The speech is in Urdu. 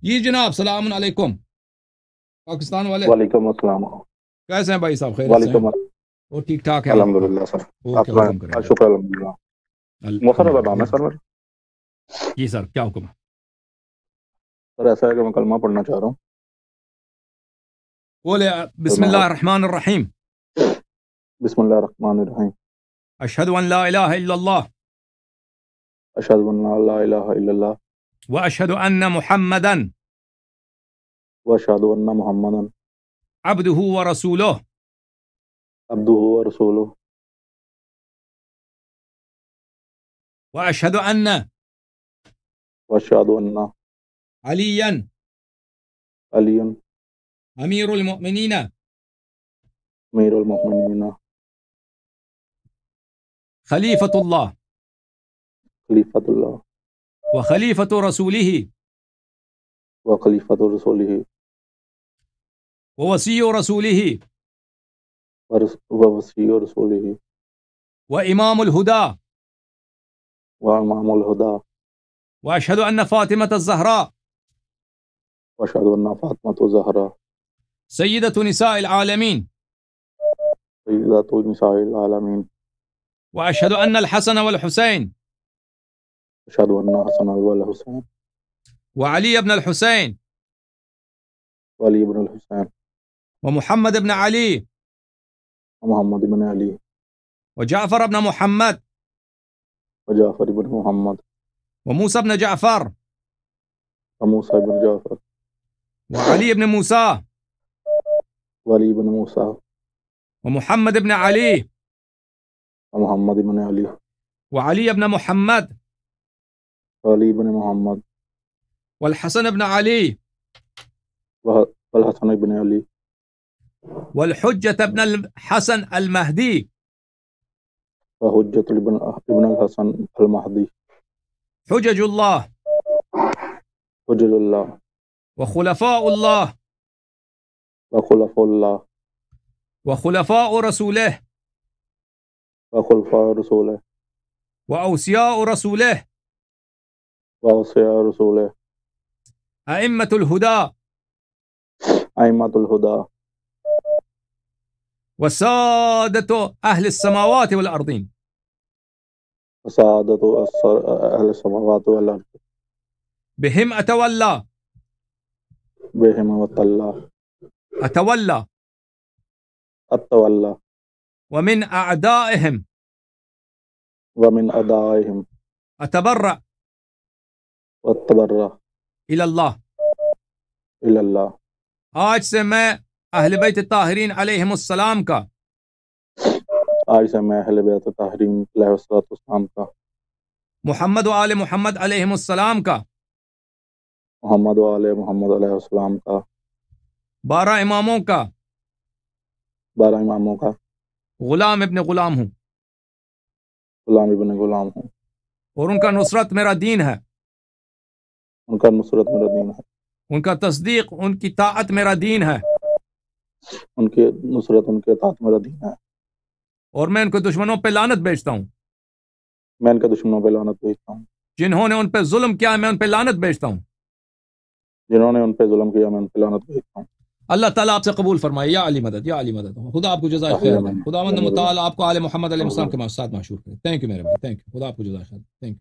جی جناب، سلام علیکم پاکستان والے، وعلیکم السلام. کیسے ہیں بھائی صاحب؟ خیریت سے وعلیکم ہیں؟ السلام. اور ٹھیک ٹھاک ہے آپ؟ الحمد للہ سر. آپ اوکے، حکم کریں شکر الحمد للہ. الحمد مصر کا نام ہے للہ. سر میرا. جی سر، کیا حکم ہے؟ سر ایسا ہے کہ میں کلمہ پڑھنا چاہ رہا ہوں. بولے بسم اللہ الرحمن الرحیم. بسم اللہ الرحمن الرحیم. اشہد ان لا الہ الا اللہ اشہد ان لا الہ الا اللہ واشہد ان محمدا واشہد ان محمدا عبدہ ورسولہ. عبدہ ورسولہ. واشہد ان واشہد ان علیا علی امیر المؤمنین امیر المؤمنین خلیفۃ اللہ خلیفۃ اللہ وخلیفۃ رسولہ وخلیفۃ رسولہ ووصی رسولہ ووصی رسولہ وامام الہدی. وامام الہدی. واشہد ان فاطمۃ الزہراء واشہد ان فاطمۃ الزہراء سیدۃ نساء العالمین. سیدۃ نساء العالمین. واشہد ان الحسن والحسین اشہد ان حسن والحسین وعلی ابن الحسین وعلی بن الحسین ومحمد ابن علی ومحمد بن علی وجعفر ابن محمد وجعفر بن محمد وموسى ابن جعفر وموسى بن جعفر وعلي ابن موسى وعلی بن موسیٰ ومحمد ابن علي ومحمد بن علی وعلي ابن محمد وعلی بن محمد والحسن ابن علي والحسن بن علی والحجة ابن الحسن المهدي وحجت ابن الحسن المہدی حجج الله حجج اللہ وخلفاء الله وخلفاء اللہ وخلفاء رسوله وخلفاء رسولہ وأوصياء رسوله وأوصياء رسولہ أئمة الهدى ائمۃ الہدی وسادة أهل السماوات والأرضين وسعادت اہل السماوات والارض بهم أتولى بہم وطلہ أتولى التولہ ومن أعدائهم ومن ادائہم أتبرأ والتبرہ إلى الله. الی اللہ. آج سے میں اہل بیت طاہرین علیہم السلام کا، آج سے میں اہل بیت طاہرین علیہ السلام کا، محمد و آل محمد علیہم السلام کا، محمد و آل محمد علیہ السلام کا، 12 اماموں کا 12 اماموں کا غلام ابن غلام ہوں، غلام ابن غلام ہوں. اور ان کا نصرت میرا دین ہے، ان کا نصرت میرا دین ہے. ان کا تصدیق، ان کی طاعت میرا دین ہے، ان کی نصرت، ان کے اطاعت میرا دین ہے. اور میں ان کے دشمنوں پہ لعنت بھیجتا ہوں. میں ان کے دشمنوں پہ لعنت بھیجتا ہوں. جنہوں نے ان پہ ظلم کیا میں ان پہ لعنت بھیجتا ہوں. جنہوں نے ان پہ ظلم کیا میں ان پہ لعنت بھیجتا ہوں. اللہ تعالیٰ آپ سے قبول فرمائے. یا علی مدد، یا علی مدد. خدا آپ کو جزائے خیر دے. خدا مند متعال آپ کو آل محمد علیہ السلام کے ساتھ معشور کرے. تھینک یو میرے بھائی، تھینک یو. خدا آپ کو جزائے خیر. Thank you.